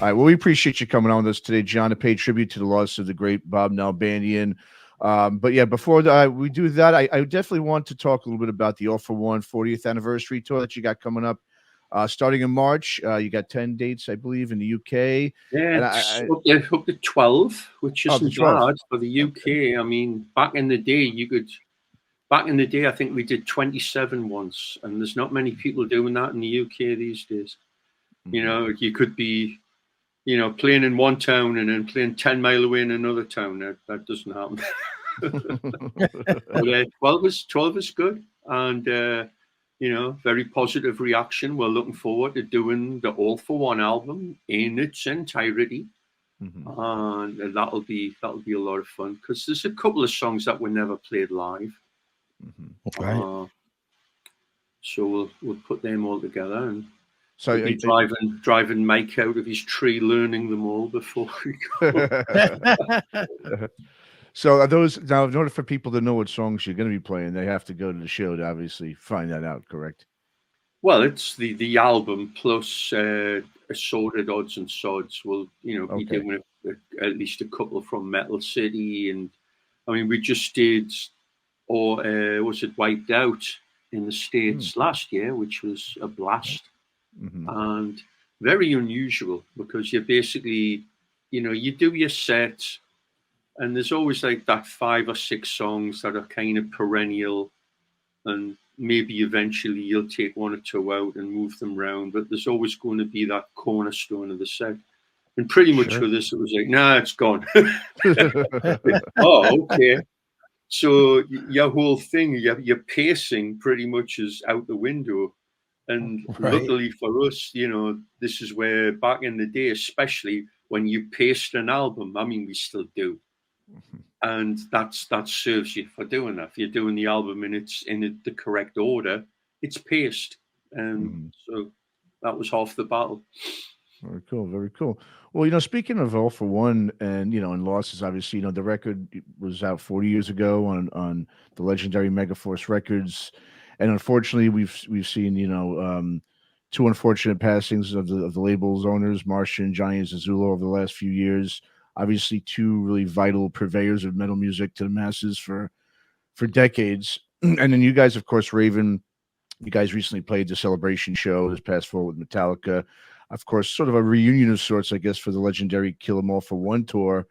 All right. Well, we appreciate you coming on with us today, John, to pay tribute to the loss of the great Bob Nalbandian. But yeah, before we do that, I definitely want to talk a little bit about the All for One 40th anniversary tour that you got coming up, starting in March. You got 10 dates, I believe, in the UK. Yeah, and up to 12, which isn't bad for the UK. Okay. I mean, back in the day, I think we did 27 once, and there's not many people doing that in the UK these days. You know, you could be, you know, playing in one town and then playing 10 miles away in another town. That doesn't happen. But 12 is good, and you know, very positive reaction. We're looking forward to doing the All for One album in its entirety, and that'll be a lot of fun because there's a couple of songs that were never played live. Right. So we'll put them all together, and so we'll be driving Mike out of his tree, learning them all before we go. So are those now? In order for people to know what songs you're going to be playing, they have to go to the show to obviously find that out. Correct? Well, it's the album plus assorted odds and sods. We'll be doing at least a couple from Metal City, and I mean we just did, or was it Wiped Out in the States last year, which was a blast and very unusual because you basically, you do your set. And there's always like that 5 or 6 songs that are kind of perennial, and maybe eventually you'll take 1 or 2 out and move them around. But there's always going to be that cornerstone of the set. And pretty much for this, it was like, nah, it's gone. Oh, okay. So your whole thing, your pacing pretty much is out the window. And luckily for us, this is where back in the day, especially when you paced an album, I mean, we still do. And that serves you for doing that. If you're doing the album and it's in the correct order, it's paced. And so that was half the battle. Very cool. Very cool. Well, speaking of All for One and, and losses, obviously, the record was out 40 years ago on the legendary Megaforce Records. And unfortunately, we've seen, 2 unfortunate passings of the label's owners, Marsha and Jonny and Zazula, over the last few years. Obviously, 2 really vital purveyors of metal music to the masses for decades. And then you guys, of course, Raven, you guys recently played the Celebration show this past fall with Metallica. Of course, sort of a reunion of sorts, I guess, for the legendary Kill 'Em All for One tour.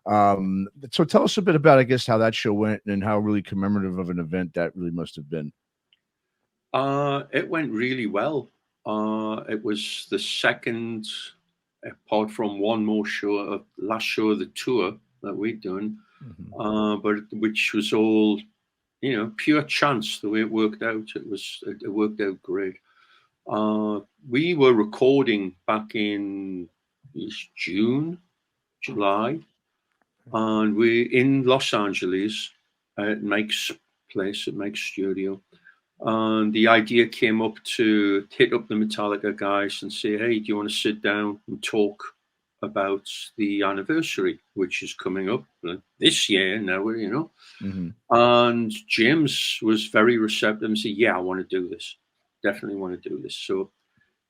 So tell us a bit about, I guess, how that show went and how really commemorative of an event that really must have been. It went really well. It was the second, apart from one more show, last show of the tour that we'd done, but which was all, pure chance the way it worked out. It worked out great. We were recording back in June, July, and we're in Los Angeles at Mike's place, at Mike's studio. And the idea came up to hit up the Metallica guys and say, hey, do you want to sit down and talk about the anniversary, which is coming up this year now, And James was very receptive and said, yeah, I want to do this. Definitely want to do this. So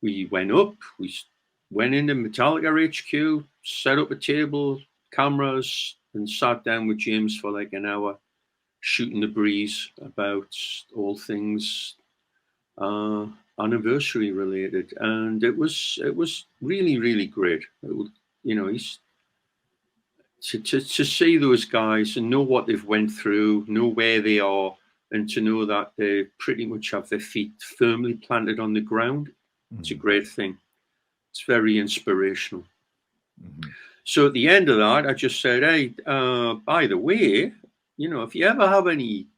we went up, we went into Metallica HQ, set up a table, cameras, and sat down with James for like an hour, shooting the breeze about all things anniversary related, and it was really, really great. He's to see those guys and know what they've went through, know where they are, and to know that they pretty much have their feet firmly planted on the ground. It's a great thing. It's very inspirational. So at the end of that, I just said, hey, by the way, if you ever have any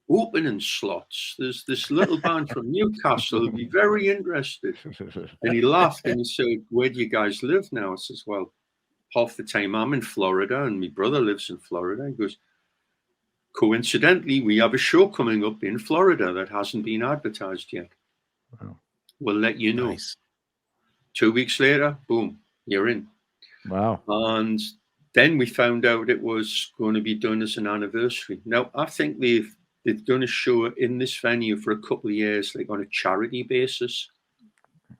opening slots, there's this little band from Newcastle who'll be very interested. And he laughed and he said, where do you guys live now? I says, well, half the time I'm in Florida and my brother lives in Florida. He goes, coincidentally, we have a show coming up in Florida that hasn't been advertised yet. Wow. We'll let you know. Nice. 2 weeks later, boom, you're in. Wow. And then we found out it was going to be done as an anniversary. Now, I think they've done a show in this venue for a couple of years, like on a charity basis.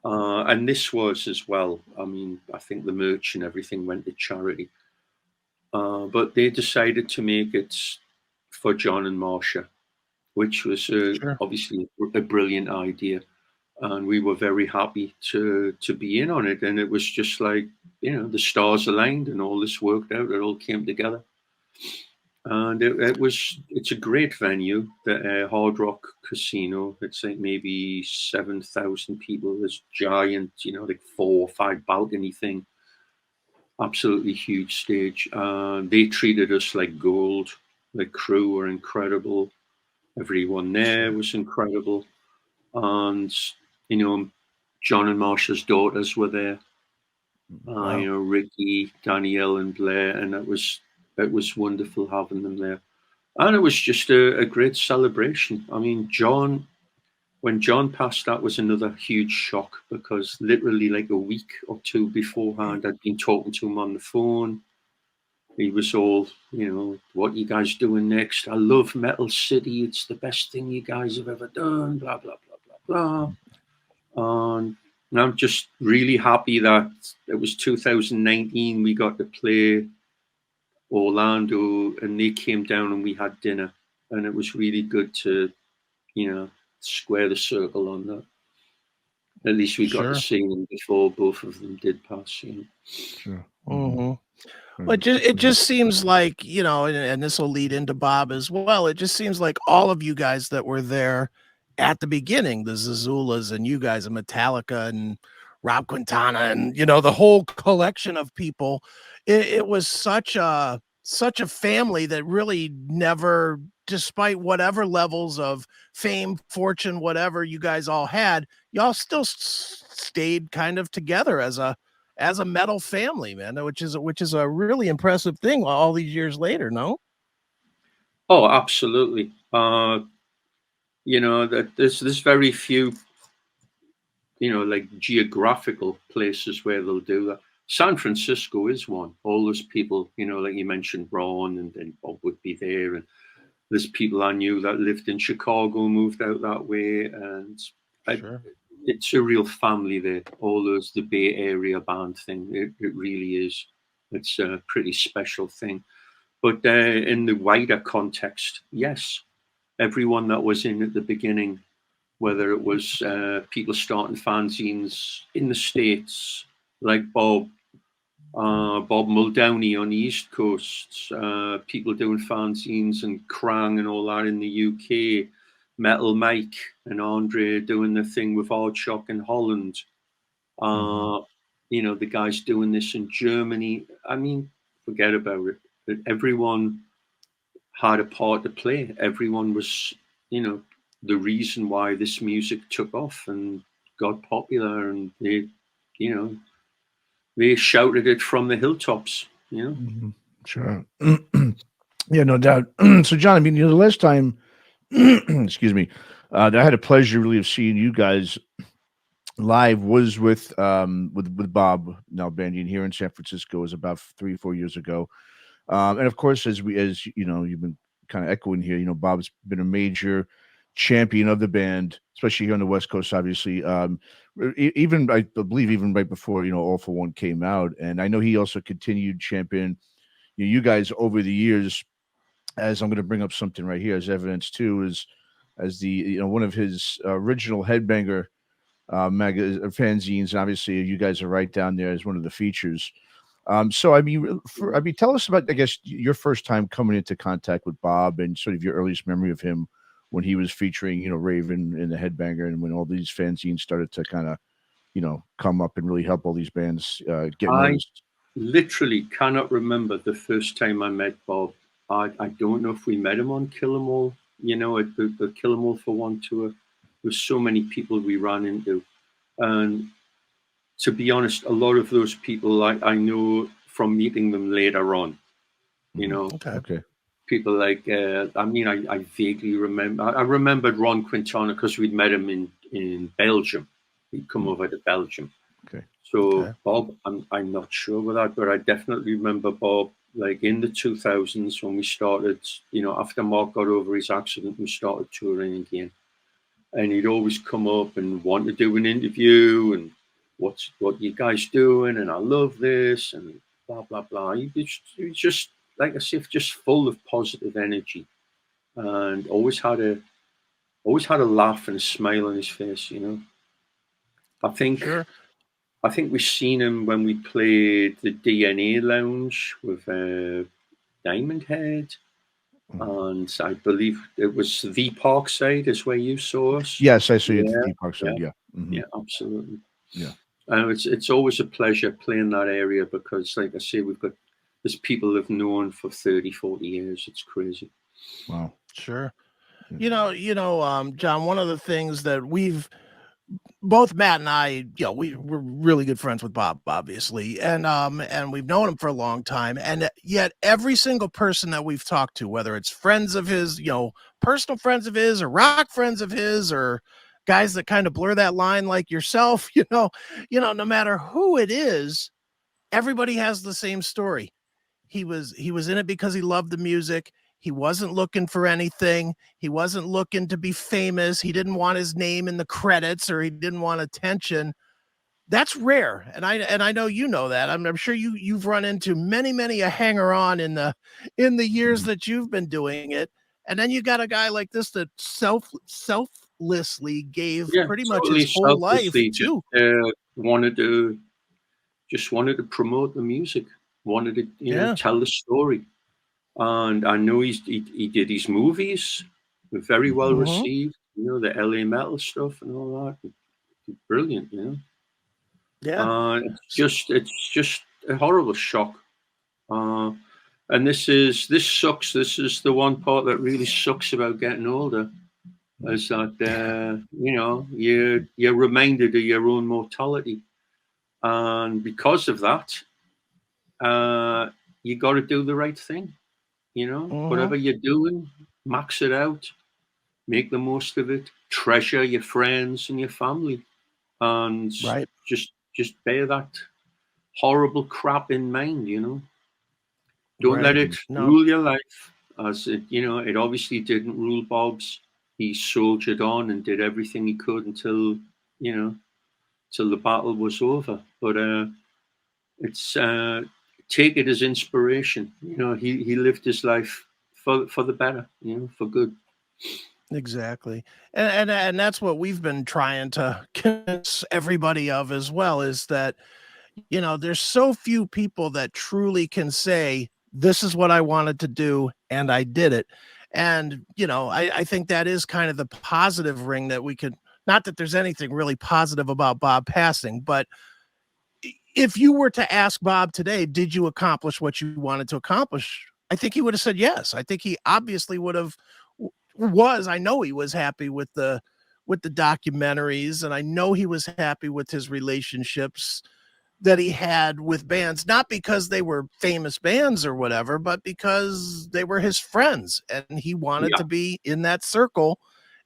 And this was as well. I mean, I think the merch and everything went to charity. But they decided to make it for John and Marsha, which was Sure. obviously a brilliant idea. And we were very happy to be in on it. And it was just like, you know, the stars aligned and all this worked out. It all came together. And it's a great venue, the Hard Rock Casino. It's like maybe 7,000 people. This giant, you know, like 4 or 5 balcony thing. Absolutely huge stage. They treated us like gold. The crew were incredible. Everyone there was incredible. And, you know, John and Marsha's daughters were there. Wow. You know, Ricky, Danielle, and Blair, and it was wonderful having them there. And it was just a great celebration. I mean, when John passed, that was another huge shock, because literally like a week or 2 beforehand, I'd been talking to him on the phone. He was all, you know, what you guys doing next? I love Metal City. It's the best thing you guys have ever done, blah, blah, blah, blah, blah. And I'm just really happy that it was 2019. We got to play Orlando and they came down and we had dinner. And it was really good to, you know, square the circle on that. At least we got to see them before both of them did pass. You know? Sure. But it just seems like, you know, and this will lead into Bob as well. It just seems like all of you guys that were there at the beginning, the Zazulas and you guys, and Metallica and Rob Quintana, and, you know, the whole collection of people, it was such a family that really never, despite whatever levels of fame, fortune, whatever you guys all had, y'all still stayed kind of together as a metal family, man, which is a really impressive thing all these years later. No? Oh, absolutely. You know, that there's very few, you know, like geographical places where they'll do that. San Francisco is one. All those people, you know, like you mentioned, Ron, and then Bob would be there, and there's people I knew that lived in Chicago, moved out that way, and it's a real family there. All those, the Bay Area band thing, it really is. It's a pretty special thing. But in the wider context, yes, everyone that was in at the beginning, whether it was people starting fanzines in the States, like Bob Muldowney on the East Coast, people doing fanzines and Krang and all that in the UK, Metal Mike and Andre doing the thing with Aardschok in Holland. You know, the guys doing this in Germany. I mean, forget about it. Everyone had a part to play. Everyone was, you know, the reason why this music took off and got popular, and they, you know, they shouted it from the hilltops, you know. Sure. Yeah, no doubt. So, John, I mean, you know, the last time, excuse me, that I had a pleasure really of seeing you guys live was with Bob Nalbandian here in San Francisco. It was about 3 or 4 years ago. And of course, as you know, you've been kind of echoing here, you know, Bob's been a major champion of the band, especially here on the West Coast, obviously. Even, I believe, even right before, you know, All for One came out. And I know he also continued champion you guys over the years, as I'm going to bring up something right here as evidence too, is as the, you know, one of his original Headbanger fanzines. And obviously, you guys are right down there as one of the features. So I mean, tell us about, I guess, your first time coming into contact with Bob and sort of your earliest memory of him when he was featuring, you know, Raven in the Headbanger, and when all these fanzines started to kind of, you know, come up and really help all these bands get noticed. Literally cannot remember the first time I met Bob. I don't know if we met him on Kill 'Em All, you know, at the Kill 'Em All for One tour. There's so many people we ran into, and to be honest, a lot of those people I know from meeting them later on, you know. Okay. People like, I mean, I vaguely remember, I remembered Ron Quintana because we'd met him in Belgium. He'd come over to Belgium. Okay. So Bob, I'm not sure with that, but I definitely remember Bob, like in the 2000s when we started, you know, after Mark got over his accident, we started touring again. and he'd always come up and want to do an interview and what you guys doing, and I love this and blah blah blah. He was just like I said, just full of positive energy, and always had a laugh and a smile on his face. You know, I think we've seen him when we played the DNA Lounge with Diamond Head. And I believe it was the Parkside is where you saw us. Yes, I see it. The Parkside. Yeah. Yeah, absolutely. Yeah. It's always a pleasure playing that area because, like I say, there's people I've known for 30, 40 years. It's crazy. Wow. Sure. Yeah. You know, John, one of the things that both Matt and I, we're really good friends with Bob, obviously, and we've known him for a long time, and yet every single person that we've talked to, whether it's friends of his, personal friends of his, or rock friends of his, or guys that kind of blur that line like yourself, no matter who it is, everybody has the same story. He was in it because he loved the music. He wasn't looking for anything. He wasn't looking to be famous. He didn't want his name in the credits, or he didn't want attention. That's rare. And I know you know that. I'm sure you've run into many a hanger-on in the years that you've been doing it. And then you got a guy like this that selflessly gave pretty much his whole life too. Wanted to promote the music, wanted to tell the story. And I know he did his movies, were very well received. The LA metal stuff and all that, brilliant. Yeah. It's just a horrible shock. And this sucks. This is the one part that really sucks about getting older, is that you're reminded of your own mortality, and because of that, you got to do the right thing. Whatever you're doing, max it out, make the most of it, treasure your friends and your family, and just bear that horrible crap in mind. Don't let it rule your life, as it obviously didn't rule Bob's. He soldiered on and did everything he could until the battle was over. But it's take it as inspiration. He lived his life for the better, for good. Exactly. And that's what we've been trying to convince everybody of as well, is that, there's so few people that truly can say, this is what I wanted to do and I did it. And, I think that is kind of the positive ring that we could, not that there's anything really positive about Bob passing, but if you were to ask Bob today, did you accomplish what you wanted to accomplish? I think he would have said yes. I think he obviously I know he was happy with the documentaries, and I know he was happy with his relationships that he had with bands, not because they were famous bands or whatever, but because they were his friends and he wanted to be in that circle.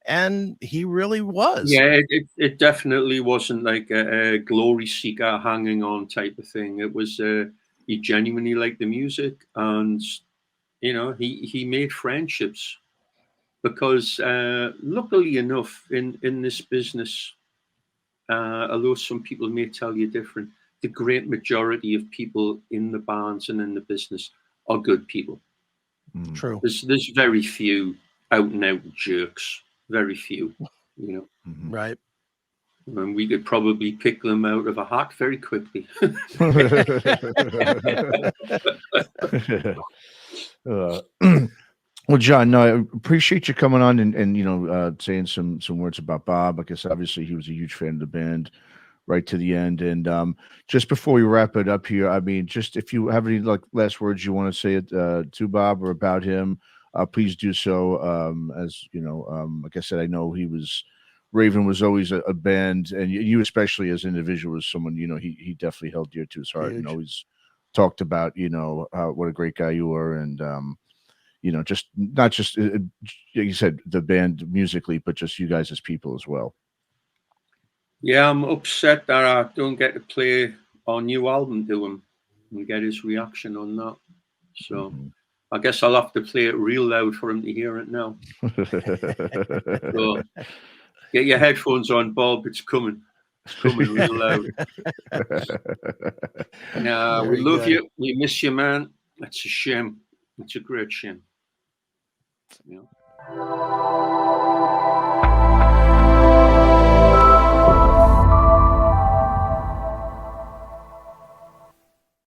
And he really was. Yeah, it definitely wasn't like a glory seeker hanging on type of thing. It was he genuinely liked the music, and he made friendships because luckily enough in this business, although some people may tell you different, the great majority of people in the bands and in the business are good people. True. There's very few out and out jerks. Very few, Right. And we could probably pick them out of a hat very quickly. Well, John, no, I appreciate you coming on and saying some words about Bob. I guess obviously he was a huge fan of the band right to the end. And just before we wrap it up here, I mean, just if you have any last words you want to say to Bob or about him, please do so. As like I said, I know Raven was always a band, and you especially as an individual, as someone he definitely held dear to his heart. Huge. And always talked about what a great guy you were, and just not just you said the band musically, but just you guys as people as well. Yeah, I'm upset that I don't get to play our new album to him and get his reaction on that. So. I guess I'll have to play it real loud for him to hear it now. Get your headphones on, Bob. It's coming. It's coming real loud. No, we Very love good. you. We miss you, man. That's a shame. It's a great shame. Yeah.